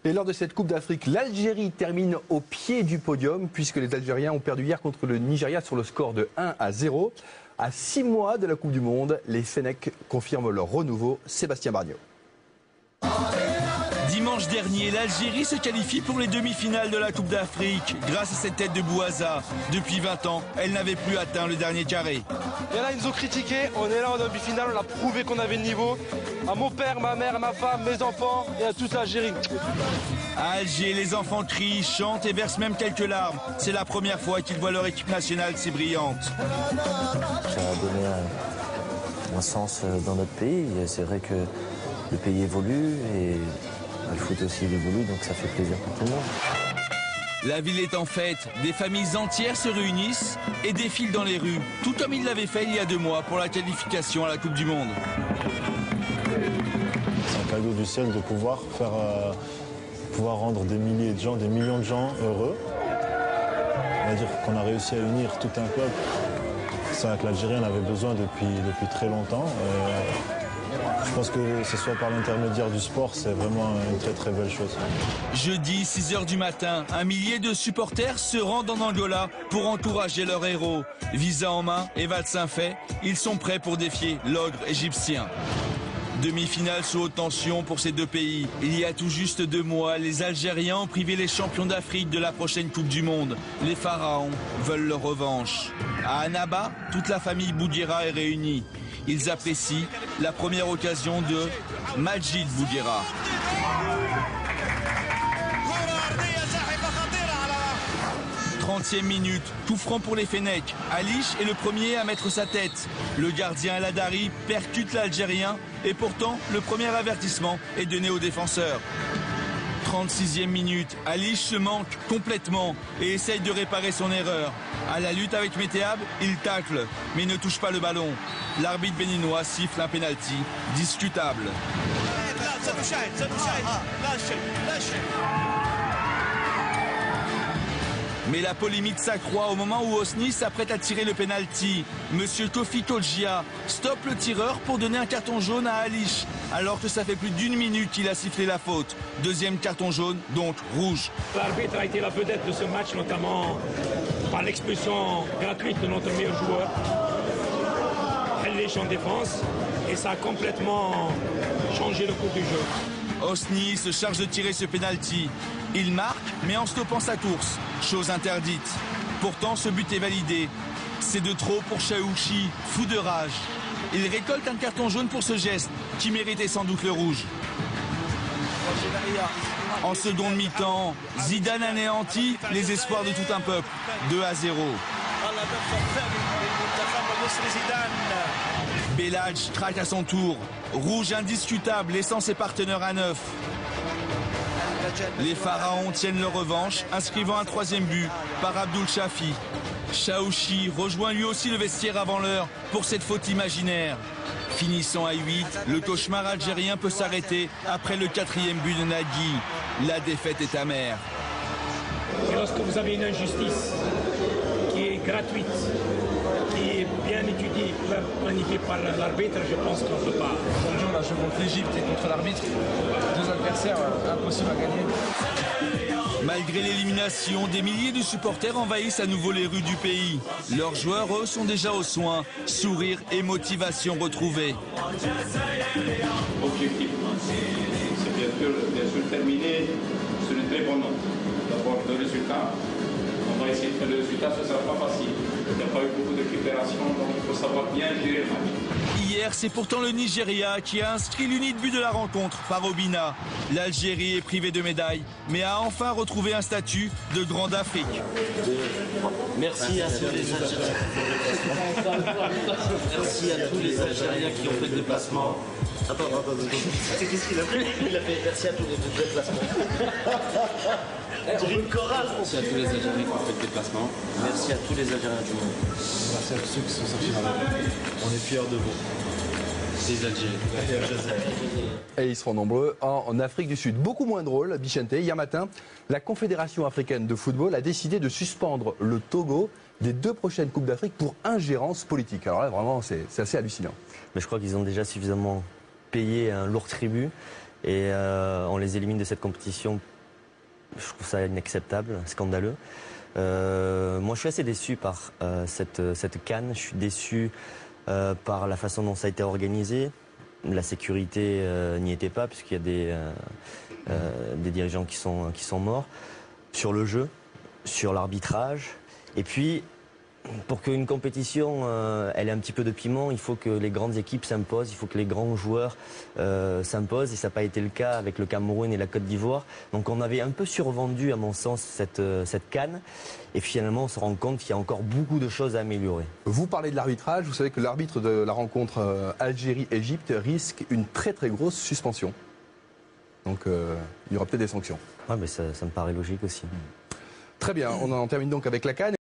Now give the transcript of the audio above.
Et lors de cette Coupe d'Afrique, l'Algérie termine au pied du podium puisque les Algériens ont perdu hier contre le Nigeria sur le score de 1-0. À 6 mois de la Coupe du Monde, les Fennecs confirment leur renouveau. Sébastien Bargnot. Dimanche dernier, l'Algérie se qualifie pour les demi-finales de la Coupe d'Afrique grâce à cette tête de Bouaza. Depuis 20 ans, elle n'avait plus atteint le dernier carré. Et là, ils nous ont critiqué. On est là en demi-finale, on a prouvé qu'on avait le niveau. À mon père, ma mère, ma femme, mes enfants et à toute l'Algérie. À Alger, les enfants crient, chantent et versent même quelques larmes. C'est la première fois qu'ils voient leur équipe nationale si brillante. Ça a donné un sens dans notre pays. C'est vrai que le pays évolue et le foot aussi évolue, donc ça fait plaisir pour tout le monde. La ville est en fête, des familles entières se réunissent et défilent dans les rues, tout comme ils l'avaient fait il y a 2 mois pour la qualification à la Coupe du Monde. C'est un cadeau du ciel de pouvoir rendre des milliers de gens, des millions de gens heureux. On va dire qu'on a réussi à unir tout un peuple. C'est vrai que l'Algérie en avait besoin depuis très longtemps. Je pense que ce soit par l'intermédiaire du sport, c'est vraiment une très très belle chose. Jeudi, 6 h du matin, un millier de supporters se rendent en Angola pour encourager leur héros. Visa en main et valse fait, ils sont prêts pour défier l'ogre égyptien. Demi-finale sous haute tension pour ces deux pays. Il y a tout juste 2 mois, les Algériens ont privé les champions d'Afrique de la prochaine Coupe du Monde. Les pharaons veulent leur revanche. À Annaba, toute la famille Boudiera est réunie. Ils apprécient la première occasion de Majid Boudiera. 30e minute, coup franc pour les Fennecs. Alich est le premier à mettre sa tête. Le gardien El Hadari percute l'Algérien et pourtant le premier avertissement est donné au défenseur. 36e minute, Alich se manque complètement et essaye de réparer son erreur. À la lutte avec Météab, il tacle, mais ne touche pas le ballon. L'arbitre béninois siffle un pénalty discutable. Mais la polémique s'accroît au moment où Osni s'apprête à tirer le pénalty. Monsieur Kofi Kodjia stoppe le tireur pour donner un carton jaune à Alich, alors que ça fait plus d'1 minute qu'il a sifflé la faute. 2e carton jaune, donc rouge. L'arbitre a été la vedette de ce match, notamment par l'expulsion gratuite de notre meilleur joueur, Alich en défense, et ça a complètement changé le cours du jeu. Osni se charge de tirer ce pénalty. Il marque, mais en stoppant sa course, chose interdite. Pourtant, ce but est validé. C'est de trop pour Chaouchi, fou de rage. Il récolte un carton jaune pour ce geste, qui méritait sans doute le rouge. En seconde mi-temps, Zidane anéantit les espoirs de tout un peuple. 2-0. Belhadj craque à son tour. Rouge indiscutable, laissant ses partenaires à 9. Les pharaons tiennent leur revanche, inscrivant un 3e but par Abdul Shafi. Chaouchi rejoint lui aussi le vestiaire avant l'heure pour cette faute imaginaire. Finissant à 8, le cauchemar algérien peut s'arrêter après le 4e but de Nagui. La défaite est amère. Et lorsque vous avez une injustice qui est gratuite, qui est bien étudiée, planifiée par l'arbitre, je pense qu'on ne peut pas. Aujourd'hui, on a joué contre l'Égypte et contre l'arbitre. 2 adversaires impossibles à gagner. Malgré l'élimination, des milliers de supporters envahissent à nouveau les rues du pays. Leurs joueurs, eux, sont déjà aux soins. Sourire et motivation retrouvés. L'objectif, c'est bien sûr terminer sur une très bonne note. D'abord, le résultat. On va essayer de faire le résultat, ce ne sera pas facile. Il n'y a pas eu beaucoup de récupération, donc il faut savoir bien gérer le match. Hier, c'est pourtant le Nigeria qui a inscrit l'unique but de la rencontre par Obina. L'Algérie est privée de médaille, mais a enfin retrouvé un statut de grande Afrique. Merci à tous les Algériens. Merci à tous les Algériens qui ont fait le déplacement. Attends. Qu'est-ce qu'il a fait? Il a fait merci à tous les déplacements. Une chorale. Merci à tous les Algériens qui ont fait le déplacement. Merci à tous les Algériens du monde. Merci à tous ceux qui sont sortis dans la rue. On est fiers de vous. Les Algériens. Et ils seront nombreux en Afrique du Sud. Beaucoup moins drôle, Bichente. Hier matin, la Confédération africaine de football a décidé de suspendre le Togo des 2 prochaines Coupes d'Afrique pour ingérence politique. Alors là, vraiment, c'est assez hallucinant. Mais je crois qu'ils ont déjà suffisamment payé un lourd tribut et on les élimine de cette compétition Je trouve ça inacceptable, scandaleux. Moi, je suis assez déçu par cette CAN. Je suis déçu par la façon dont ça a été organisé. La sécurité n'y était pas, puisqu'il y a des dirigeants qui sont morts. Sur le jeu, sur l'arbitrage. Et puis, pour qu'une compétition elle ait un petit peu de piment, il faut que les grandes équipes s'imposent, il faut que les grands joueurs s'imposent, et ça n'a pas été le cas avec le Cameroun et la Côte d'Ivoire. Donc on avait un peu survendu, à mon sens, cette CAN, et finalement on se rend compte qu'il y a encore beaucoup de choses à améliorer. Vous parlez de l'arbitrage, vous savez que l'arbitre de la rencontre Algérie-Égypte risque une très très grosse suspension. Donc il y aura peut-être des sanctions. Ouais, mais ça me paraît logique aussi. Très bien, on en termine donc avec la CAN.